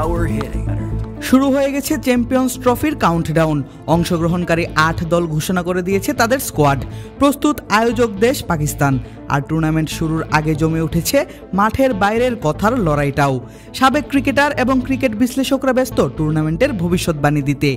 power hitting. শুরু হয়ে গেছে চ্যাম্পিয়ন্স ট্রফির কাউন্টডাউন। অংশগ্রহণকারী 8 দল ঘোষণা করে দিয়েছে তাদের স্কোয়াড। প্রস্তুত আয়োজক দেশ পাকিস্তান। আর টুর্নামেন্ট শুরুর আগে জমে উঠেছে মাঠের বাইরের কথার লড়াইটাও। সাবেক ক্রিকেটার এবং ক্রিকেট বিশ্লেষকরা ব্যস্ত টুর্নামেন্টের ভবিষ্যৎবাণী দিতে।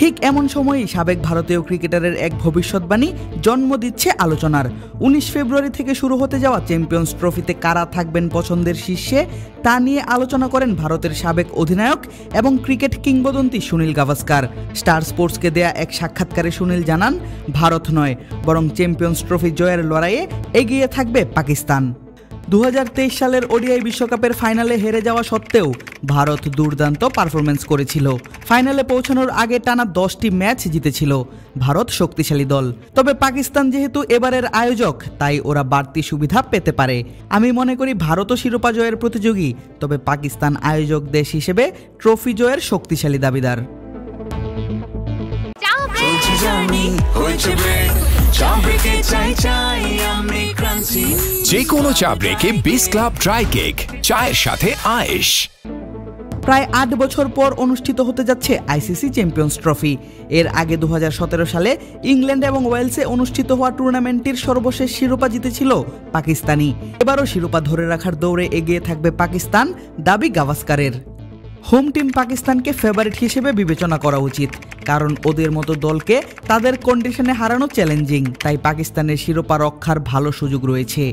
ঠিক এমন সময়ই সাবেক ভারতীয় ক্রিকেটারের এক ভবিষ্যৎবাণী জন্ম দিচ্ছে আলোচনার। 19 ফেব্রুয়ারি থেকে শুরু হতে যাওয়া চ্যাম্পিয়ন্স ট্রফিতে কারা থাকবেন পছন্দের শীর্ষে তা নিয়ে আলোচনা করেন ভারতের সাবেক অধিনায়ক এবং ক্রিকেট কিংবদন্তি সুনীল গাভাস্কার। স্টার স্পোর্টসকে দেয়া এক সাক্ষাৎকারে সুনীল জানান, ভারত নয় বরং চ্যাম্পিয়ন্স ট্রফি জয়ের লড়াইয়ে এগিয়ে থাকবে পাকিস্তান। 2023 সালের ওডিআই বিশ্বকাপের ফাইনালে হেরে যাওয়া সত্ত্বেও ভারত দুর্দান্ত পারফরমেন্স করেছিল। ফাইনালে পৌঁছানোর আগে টানা 10টি ম্যাচ জিতেছিল। ভারত শক্তিশালী দল। তবে পাকিস্তান যেহেতু এবারের আয়োজক, তাই ওরা বাড়তি সুবিধা পেতে পারে। আমি মনে করি ভারতও শিরোপা জয়ের প্রতিযোগী, তবে পাকিস্তান আয়োজক দেশ হিসেবে ট্রফি জয়ের শক্তিশালী দাবিদার। যে কোনো চা ব্রেকে বিস ক্লাব ড্রাই কেক, চায়ের সাথে আয়েশ। প্রায় 8 বছর পর অনুষ্ঠিত হতে যাচ্ছে আইসিসি চ্যাম্পিয়ন্স ট্রফি। এর আগে 2017 সালে ইংল্যান্ড এবং ওয়েলসে অনুষ্ঠিত হওয়া টুর্নামেন্টটির সর্বশেষ শিরোপা জিতেছিল পাকিস্তানি। এবারও শিরোপা ধরে রাখার দৌড়ে এগিয়ে থাকবে পাকিস্তান, দাবি গাভাস্কারের। হোম টিম পাকিস্তানকে ফেভারিট হিসেবে বিবেচনা করা উচিত, কারণ ওদের মতো দলকে তাদের কন্ডিশনে হারানো চ্যালেঞ্জিং। তাই পাকিস্তানের শিরোপা রক্ষার ভালো সুযোগ রয়েছে।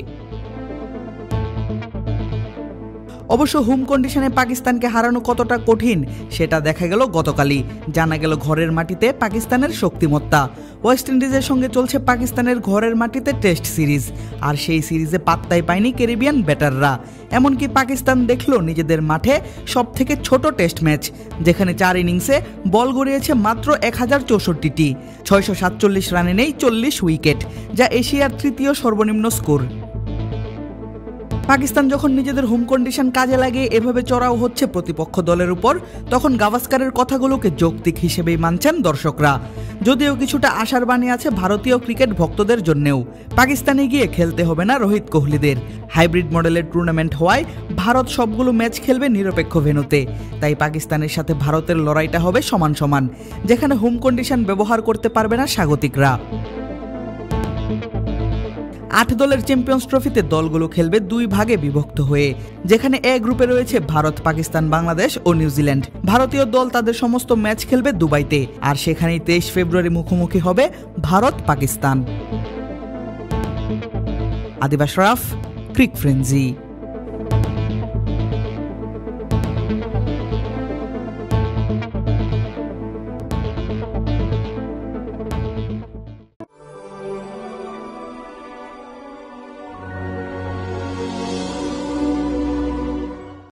অবশ্য হোম কন্ডিশনে পাকিস্তানকে হারানো কতটা কঠিন সেটা দেখা গেল গতকালই। জানা গেল ঘরের মাটিতে পাকিস্তানের শক্তিমত্তা। ওয়েস্ট ইন্ডিজের সঙ্গে চলছে পাকিস্তানের ঘরের মাটিতে টেস্ট সিরিজ, আর সেই সিরিজে পাত্তাই পায়নি ক্যারিবিয়ান ব্যাটাররা। এমনকি পাকিস্তান দেখলো নিজেদের মাঠে সবথেকে ছোট টেস্ট ম্যাচ, যেখানে 4 ইনিংসে বল গড়িয়েছে মাত্র 1064টি। 647 রানে নেই 40 উইকেট, যা এশিয়ার 3য় সর্বনিম্ন স্কোর। পাকিস্তান যখন নিজেদের হোম কন্ডিশন কাজে লাগিয়ে এভাবে চড়াও হচ্ছে প্রতিপক্ষ দলের উপর, তখন গাভাস্কারের কথাগুলোকে যৌক্তিক হিসেবেই মানছেন দর্শকরা। যদিও কিছুটা আশার বাণী আছে ভারতীয় ক্রিকেট ভক্তদের জন্যেও। পাকিস্তানে গিয়ে খেলতে হবে না রোহিত কোহলিদের। হাইব্রিড মডেলের টুর্নামেন্ট হওয়ায় ভারত সবগুলো ম্যাচ খেলবে নিরপেক্ষ ভেন্যুতে। তাই পাকিস্তানের সাথে ভারতের লড়াইটা হবে সমান সমান, যেখানে হোম কন্ডিশন ব্যবহার করতে পারবে না স্বাগতিকরা। 8 দলের চ্যাম্পিয়ন্স ট্রফিতে দলগুলো খেলবে 2 ভাগে বিভক্ত হয়ে, যেখানে এ গ্রুপে রয়েছে ভারত, পাকিস্তান, বাংলাদেশ ও নিউজিল্যান্ড। ভারতীয় দল তাদের সমস্ত ম্যাচ খেলবে দুবাইতে, আর সেখানেই 23 ফেব্রুয়ারি মুখোমুখি হবে ভারত পাকিস্তান। আদিব আশরাফ, ক্রিক ফ্রেঞ্জি।